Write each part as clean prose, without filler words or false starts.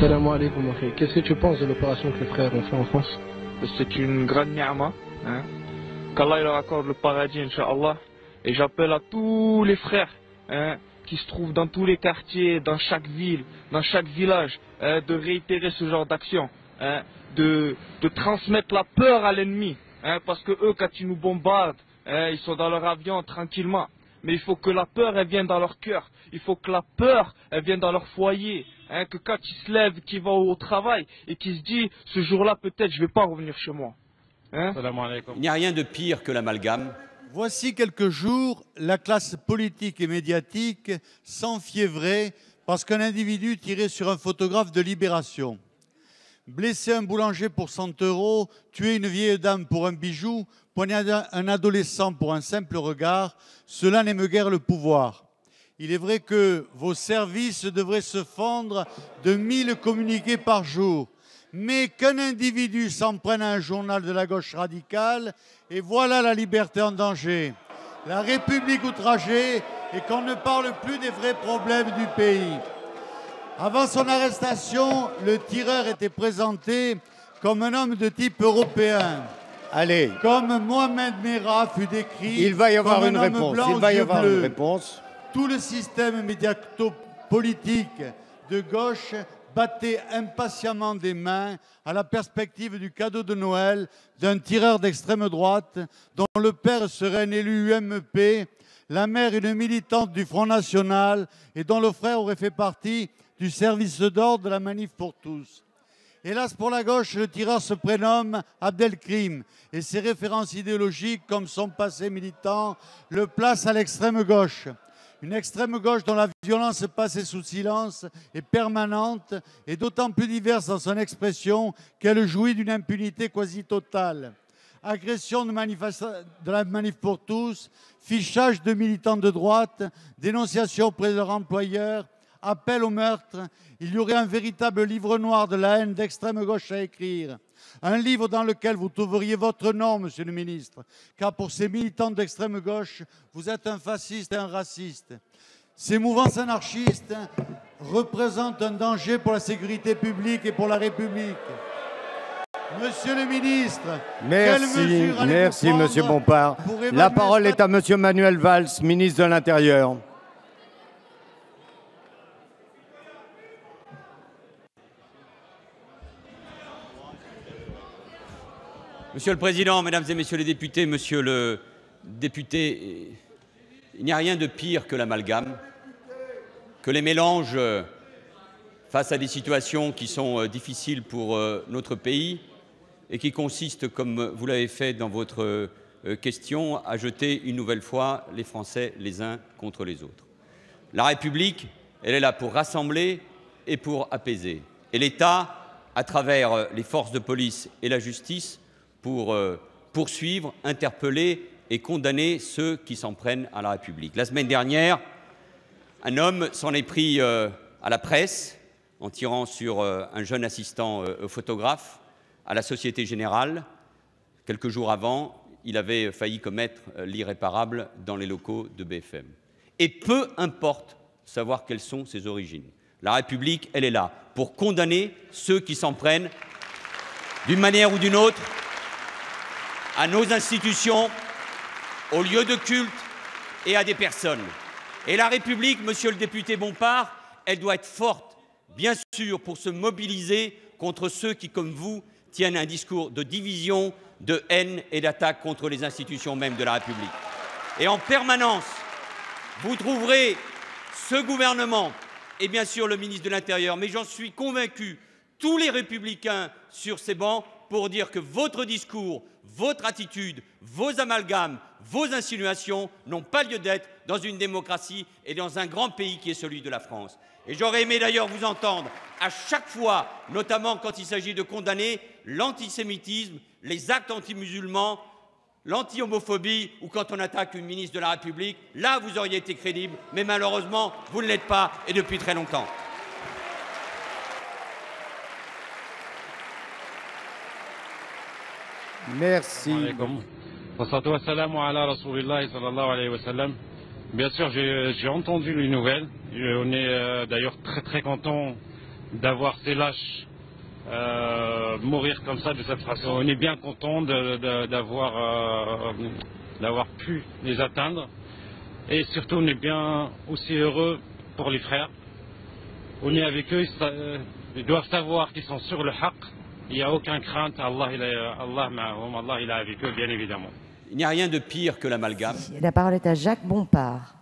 Salam alaikum, akhi. Qu'est-ce que tu penses de l'opération que les frères ont fait en France? C'est une grande ni'ma, hein. Qu'Allah leur accorde le paradis, Inch'Allah. Et j'appelle à tous les frères, hein, qui se trouvent dans tous les quartiers, dans chaque ville, dans chaque village, de réitérer ce genre d'action, hein, de transmettre la peur à l'ennemi, hein, parce que eux, quand ils nous bombardent, hein, ils sont dans leur avion tranquillement. Mais il faut que la peur, elle vienne dans leur cœur. Il faut que la peur, elle vienne dans leur foyer. Hein, que quand ils se lèvent, qu'ils vont au travail et qu'ils se disent, ce jour-là, peut-être, je ne vais pas revenir chez moi. Hein? Il n'y a rien de pire que l'amalgame. Voici quelques jours, la classe politique et médiatique s'enfiévrait parce qu'un individu tirait sur un photographe de Libération. Blesser un boulanger pour 100 €, tuer une vieille dame pour un bijou, poignarder un adolescent pour un simple regard, cela n'aime guère le pouvoir. Il est vrai que vos services devraient se fendre de 1000 communiqués par jour. Mais qu'un individu s'en prenne à un journal de la gauche radicale, et voilà la liberté en danger. La République outragée, et qu'on ne parle plus des vrais problèmes du pays. Avant son arrestation, le tireur était présenté comme un homme de type européen. Allez. Comme Mohamed Merah fut décrit. Il va y avoir comme une un homme réponse. blanc Il va y aux yeux avoir bleus. une réponse. Tout le système médiato-politique de gauche battait impatiemment des mains à la perspective du cadeau de Noël d'un tireur d'extrême droite dont le père serait un élu UMP, la mère une militante du Front National et dont le frère aurait fait partie du service d'ordre de la Manif pour tous. Hélas pour la gauche, le tireur se prénomme Abdelkrim et ses références idéologiques comme son passé militant le placent à l'extrême gauche. Une extrême gauche dont la violence passée sous silence est permanente et d'autant plus diverse dans son expression qu'elle jouit d'une impunité quasi totale. Agression de la Manif pour tous, fichage de militants de droite, dénonciation auprès de leur employeur, appel au meurtre, il y aurait un véritable livre noir de la haine d'extrême gauche à écrire. Un livre dans lequel vous trouveriez votre nom, monsieur le ministre, car pour ces militants d'extrême gauche, vous êtes un fasciste et un raciste. Ces mouvances anarchistes représentent un danger pour la sécurité publique et pour la République. Monsieur le ministre, merci monsieur Bompard. La parole est à monsieur Manuel Valls, ministre de l'Intérieur. Monsieur le Président, Mesdames et Messieurs les députés, Monsieur le député, il n'y a rien de pire que l'amalgame, que les mélanges face à des situations qui sont difficiles pour notre pays et qui consistent, comme vous l'avez fait dans votre question, à jeter une nouvelle fois les Français les uns contre les autres. La République, elle est là pour rassembler et pour apaiser. Et l'État, à travers les forces de police et la justice, pour poursuivre, interpeller et condamner ceux qui s'en prennent à la République. La semaine dernière, un homme s'en est pris à la presse en tirant sur un jeune assistant photographe à la Société Générale. Quelques jours avant, il avait failli commettre l'irréparable dans les locaux de BFM. Et peu importe savoir quelles sont ses origines. La République, elle est là pour condamner ceux qui s'en prennent d'une manière ou d'une autre à nos institutions, aux lieux de culte et à des personnes. Et la République, monsieur le député Bompard, elle doit être forte, bien sûr, pour se mobiliser contre ceux qui, comme vous, tiennent un discours de division, de haine et d'attaque contre les institutions mêmes de la République. Et en permanence, vous trouverez ce gouvernement et bien sûr le ministre de l'Intérieur, mais j'en suis convaincu, tous les républicains sur ces bancs pour dire que votre discours, votre attitude, vos amalgames, vos insinuations n'ont pas lieu d'être dans une démocratie et dans un grand pays qui est celui de la France. Et j'aurais aimé d'ailleurs vous entendre à chaque fois, notamment quand il s'agit de condamner l'antisémitisme, les actes anti-musulmans, l'anti-homophobie ou quand on attaque une ministre de la République. Là, vous auriez été crédible, mais malheureusement, vous ne l'êtes pas et depuis très longtemps. Merci. Bien sûr, j'ai entendu les nouvelles. On est d'ailleurs très content d'avoir ces lâches mourir comme ça de cette façon. On est bien content d'avoir pu les atteindre. Et surtout, on est bien aussi heureux pour les frères. On est avec eux, ils doivent savoir qu'ils sont sur le haqq. Il n'y a aucune crainte. Allah il est avec eux, bien évidemment. Il n'y a rien de pire que l'amalgame. La parole est à Jacques Bompard.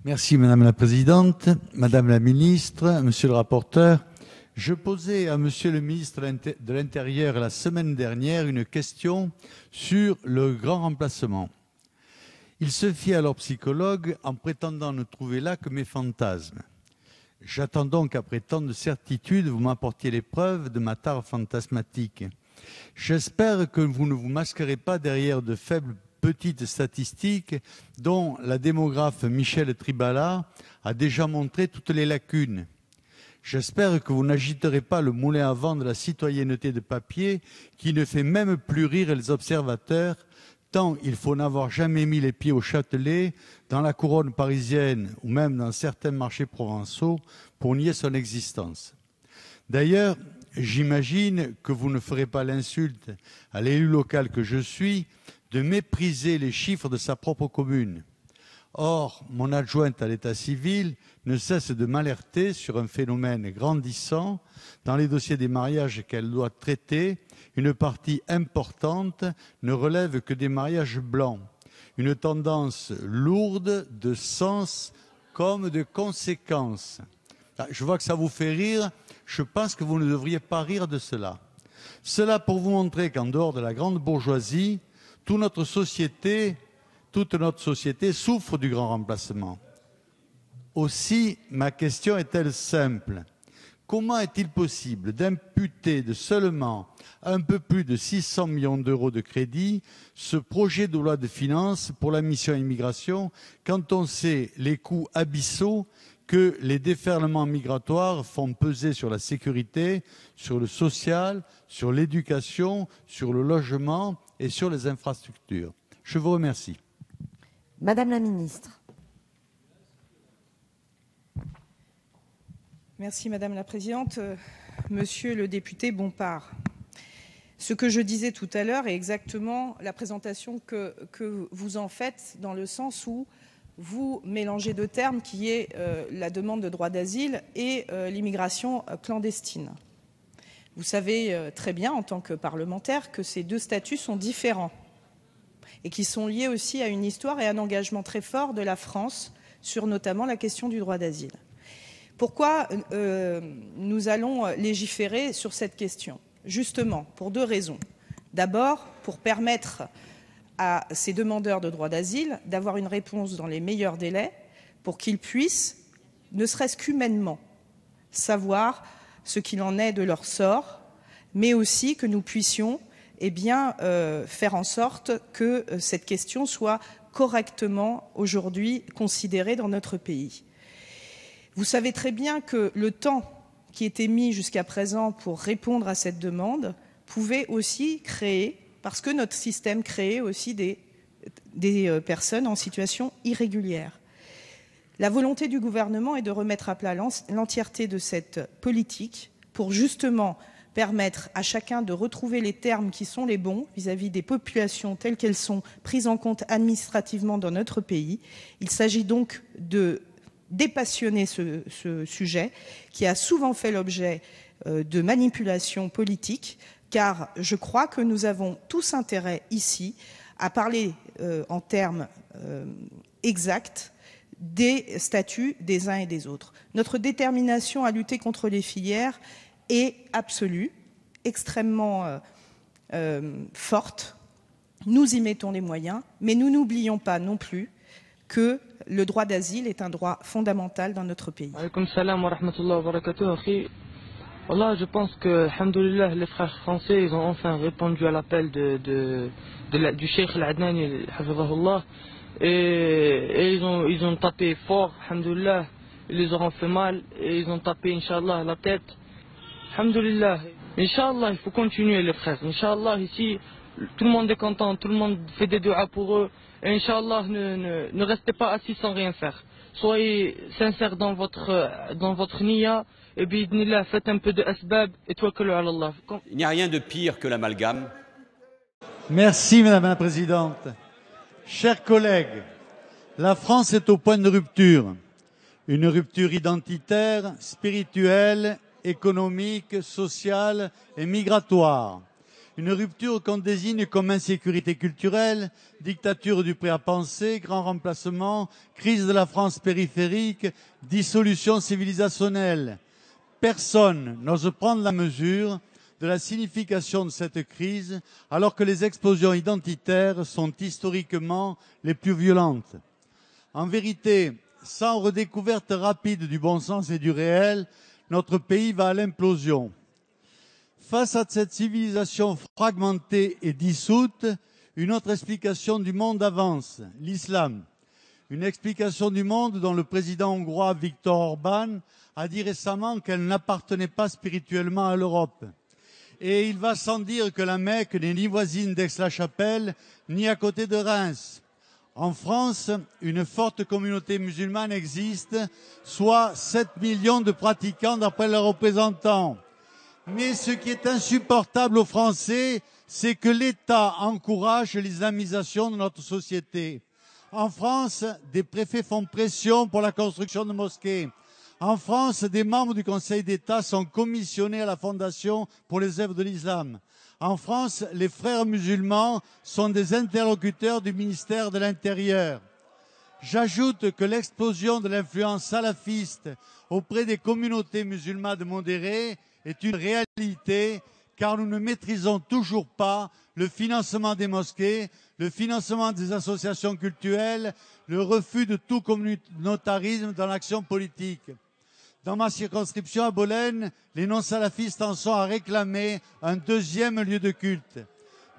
Merci Madame la Présidente, Madame la Ministre, Monsieur le rapporteur. Je posais à Monsieur le ministre de l'Intérieur la semaine dernière une question sur le grand remplacement. Il se fit alors psychologue en prétendant ne trouver là que mes fantasmes. J'attends donc, après tant de certitudes, vous m'apportiez les preuves de ma tare fantasmatique. J'espère que vous ne vous masquerez pas derrière de faibles petites statistiques dont la démographe Michel Tribala a déjà montré toutes les lacunes. J'espère que vous n'agiterez pas le moulin à vent de la citoyenneté de papier qui ne fait même plus rire les observateurs, tant il faut n'avoir jamais mis les pieds au Châtelet, dans la couronne parisienne ou même dans certains marchés provençaux pour nier son existence. D'ailleurs, j'imagine que vous ne ferez pas l'insulte à l'élu local que je suis de mépriser les chiffres de sa propre commune. Or, mon adjointe à l'état civil ne cesse de m'alerter sur un phénomène grandissant. Dans les dossiers des mariages qu'elle doit traiter, une partie importante ne relève que des mariages blancs. Une tendance lourde de sens comme de conséquences. Je vois que ça vous fait rire. Je pense que vous ne devriez pas rire de cela. Cela pour vous montrer qu'en dehors de la grande bourgeoisie, toute notre société souffre du grand remplacement. Aussi, ma question est-elle simple. Comment est-il possible d'imputer de seulement un peu plus de 600 millions d'euros de crédit ce projet de loi de finances pour la mission immigration quand on sait les coûts abyssaux que les déferlements migratoires font peser sur la sécurité, sur le social, sur l'éducation, sur le logement et sur les infrastructures? Je vous remercie. Madame la Ministre. Merci Madame la Présidente. Monsieur le député Bompard, ce que je disais tout à l'heure est exactement la présentation que vous en faites, dans le sens où vous mélangez deux termes qui est la demande de droit d'asile et l'immigration clandestine. Vous savez très bien, en tant que parlementaire, que ces deux statuts sont différents et qui sont liés aussi à une histoire et un engagement très fort de la France sur notamment la question du droit d'asile. Pourquoi nous allons légiférer sur cette question? Justement, pour deux raisons. D'abord, pour permettre à ces demandeurs de droit d'asile d'avoir une réponse dans les meilleurs délais pour qu'ils puissent, ne serait-ce qu'humainement, savoir ce qu'il en est de leur sort, mais aussi que nous puissions faire en sorte que cette question soit correctement aujourd'hui considérée dans notre pays. Vous savez très bien que le temps qui était mis jusqu'à présent pour répondre à cette demande pouvait aussi créer, parce que notre système créait aussi des personnes en situation irrégulière. La volonté du gouvernement est de remettre à plat l'entièreté de cette politique pour justement permettre à chacun de retrouver les termes qui sont les bons vis-à-vis des populations telles qu'elles sont prises en compte administrativement dans notre pays. Il s'agit donc de dépassionner ce sujet qui a souvent fait l'objet de manipulations politiques, car je crois que nous avons tous intérêt ici à parler en termes exacts des statuts des uns et des autres. Notre détermination à lutter contre les filières est absolue, extrêmement forte. Nous y mettons les moyens, mais nous n'oublions pas non plus que le droit d'asile est un droit fondamental dans notre pays. Alaykoum salam wa rahmatullahi wa barakatuh, akhi. Wallah, je pense que, alhamdoulilah, les frères français, ils ont enfin répondu à l'appel du Cheikh Al-Adnani, hafizahullah, et ils ont tapé fort, alhamdoulilah, ils les auront fait mal, et ils ont tapé, Inch'Allah, la tête. Alhamdoulilah, Inch'Allah, il faut continuer les frères. Inch'Allah, ici, tout le monde est content, tout le monde fait des duas pour eux. Et Inch'Allah, ne restez pas assis sans rien faire. Soyez sincères dans votre niya, et bi'idnillah, faites un peu de asbab, et tawakkalu ala Allah. Il n'y a rien de pire que l'amalgame. Merci Madame la Présidente. Chers collègues, la France est au point de rupture. Une rupture identitaire, spirituelle, économique, sociale et migratoire. Une rupture qu'on désigne comme insécurité culturelle, dictature du prêt à penser, grand remplacement, crise de la France périphérique, dissolution civilisationnelle. Personne n'ose prendre la mesure de la signification de cette crise, alors que les explosions identitaires sont historiquement les plus violentes. En vérité, sans redécouverte rapide du bon sens et du réel, notre pays va à l'implosion. Face à cette civilisation fragmentée et dissoute, une autre explication du monde avance, l'islam. Une explication du monde dont le président hongrois Viktor Orban a dit récemment qu'elle n'appartenait pas spirituellement à l'Europe. Et il va sans dire que la Mecque n'est ni voisine d'Aix-la-Chapelle, ni à côté de Reims. En France, une forte communauté musulmane existe, soit 7 millions de pratiquants d'après leurs représentants. Mais ce qui est insupportable aux Français, c'est que l'État encourage l'islamisation de notre société. En France, des préfets font pression pour la construction de mosquées. En France, des membres du Conseil d'État sont commissionnés à la Fondation pour les œuvres de l'islam. En France, les frères musulmans sont des interlocuteurs du ministère de l'Intérieur. J'ajoute que l'explosion de l'influence salafiste auprès des communautés musulmanes modérées est une réalité, car nous ne maîtrisons toujours pas le financement des mosquées, le financement des associations cultuelles, le refus de tout communautarisme dans l'action politique. Dans ma circonscription à Bolène, les non-salafistes en sont à réclamer un deuxième lieu de culte.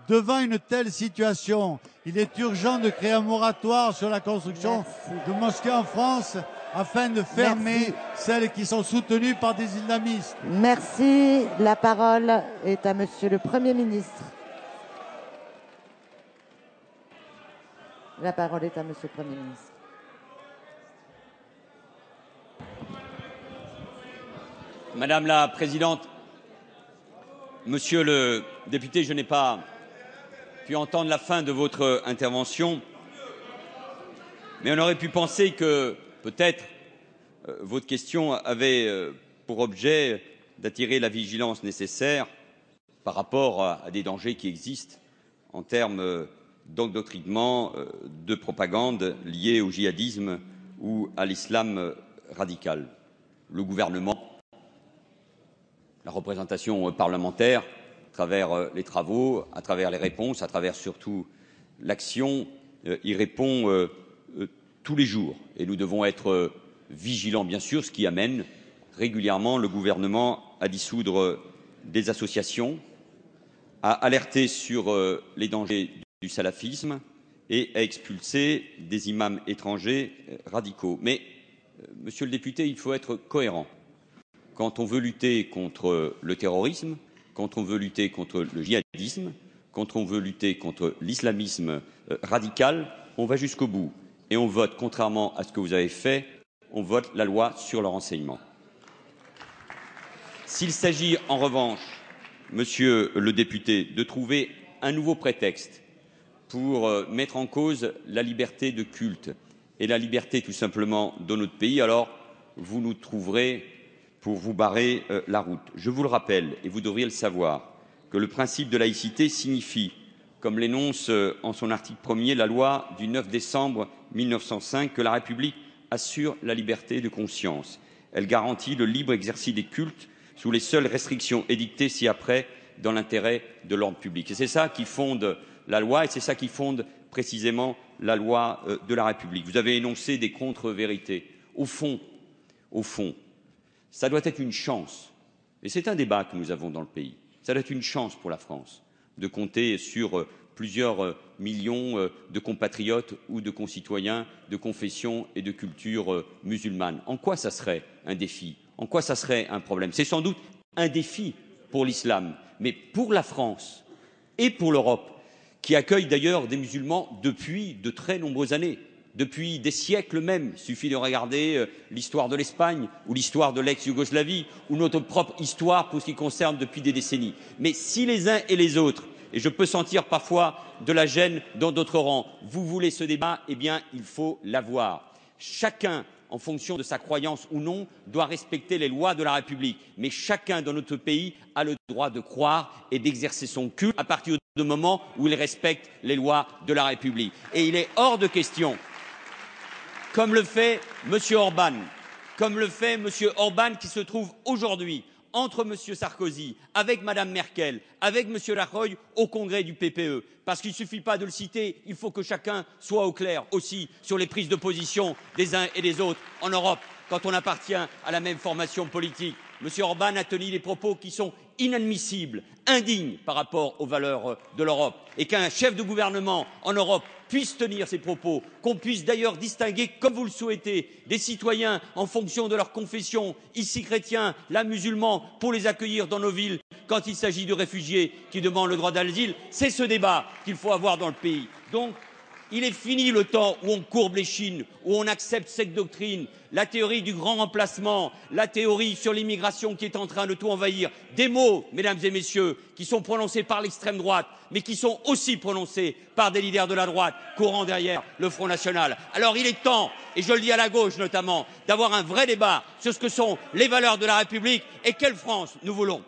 Devant une telle situation, il est urgent de créer un moratoire sur la construction de mosquées en France afin de fermer celles qui sont soutenues par des islamistes. Merci. La parole est à Monsieur le Premier ministre. La parole est à Monsieur le Premier ministre. Madame la Présidente, Monsieur le député, je n'ai pas pu entendre la fin de votre intervention, mais on aurait pu penser que peut-être votre question avait pour objet d'attirer la vigilance nécessaire par rapport à des dangers qui existent en termes d'endoctrinement, de propagande liée au djihadisme ou à l'islam radical. Le gouvernement, la représentation parlementaire, à travers les travaux, à travers les réponses, à travers surtout l'action, y répond tous les jours. Et nous devons être vigilants, bien sûr, ce qui amène régulièrement le gouvernement à dissoudre des associations, à alerter sur les dangers du salafisme et à expulser des imams étrangers radicaux. Mais, monsieur le député, il faut être cohérent. Quand on veut lutter contre le terrorisme, quand on veut lutter contre le djihadisme, quand on veut lutter contre l'islamisme radical, on va jusqu'au bout. Et on vote, contrairement à ce que vous avez fait, on vote la loi sur le renseignement. S'il s'agit en revanche, monsieur le député, de trouver un nouveau prétexte pour mettre en cause la liberté de culte et la liberté tout simplement de notre pays, alors vous nous trouverez pour vous barrer la route. Je vous le rappelle, et vous devriez le savoir, que le principe de laïcité signifie, comme l'énonce en son article 1er la loi du 9 décembre 1905, que la République assure la liberté de conscience. Elle garantit le libre exercice des cultes sous les seules restrictions édictées ci-après dans l'intérêt de l'ordre public. Et c'est ça qui fonde la loi, et c'est ça qui fonde précisément la loi de la République. Vous avez énoncé des contre-vérités. Au fond, ça doit être une chance, et c'est un débat que nous avons dans le pays, ça doit être une chance pour la France de compter sur plusieurs millions de compatriotes ou de concitoyens de confession et de culture musulmane. En quoi ça serait un défi? En quoi ça serait un problème? C'est sans doute un défi pour l'islam, mais pour la France et pour l'Europe, qui accueille d'ailleurs des musulmans depuis de très nombreuses années, depuis des siècles même. Il suffit de regarder l'histoire de l'Espagne ou l'histoire de l'ex-Yougoslavie ou notre propre histoire pour ce qui concerne depuis des décennies. Mais si les uns et les autres, et je peux sentir parfois de la gêne dans d'autres rangs, vous voulez ce débat, eh bien il faut l'avoir. Chacun, en fonction de sa croyance ou non, doit respecter les lois de la République. Mais chacun dans notre pays a le droit de croire et d'exercer son culte à partir du moment où il respecte les lois de la République. Et il est hors de question, comme le fait M. Orban, qui se trouve aujourd'hui entre M. Sarkozy, avec Mme Merkel, avec M. Rajoy au congrès du PPE. Parce qu'il ne suffit pas de le citer, il faut que chacun soit au clair aussi sur les prises de position des uns et des autres en Europe quand on appartient à la même formation politique. M. Orban a tenu des propos qui sont inadmissibles, indignes par rapport aux valeurs de l'Europe. Et qu'un chef de gouvernement en Europe puisse tenir ces propos, qu'on puisse d'ailleurs distinguer, comme vous le souhaitez, des citoyens en fonction de leur confession, ici chrétiens, là musulmans, pour les accueillir dans nos villes quand il s'agit de réfugiés qui demandent le droit d'asile, c'est ce débat qu'il faut avoir dans le pays. Donc, il est fini le temps où on courbe l'échine, où on accepte cette doctrine, la théorie du grand remplacement, la théorie sur l'immigration qui est en train de tout envahir. Des mots, mesdames et messieurs, qui sont prononcés par l'extrême droite, mais qui sont aussi prononcés par des leaders de la droite courant derrière le Front National. Alors il est temps, et je le dis à la gauche notamment, d'avoir un vrai débat sur ce que sont les valeurs de la République et quelle France nous voulons.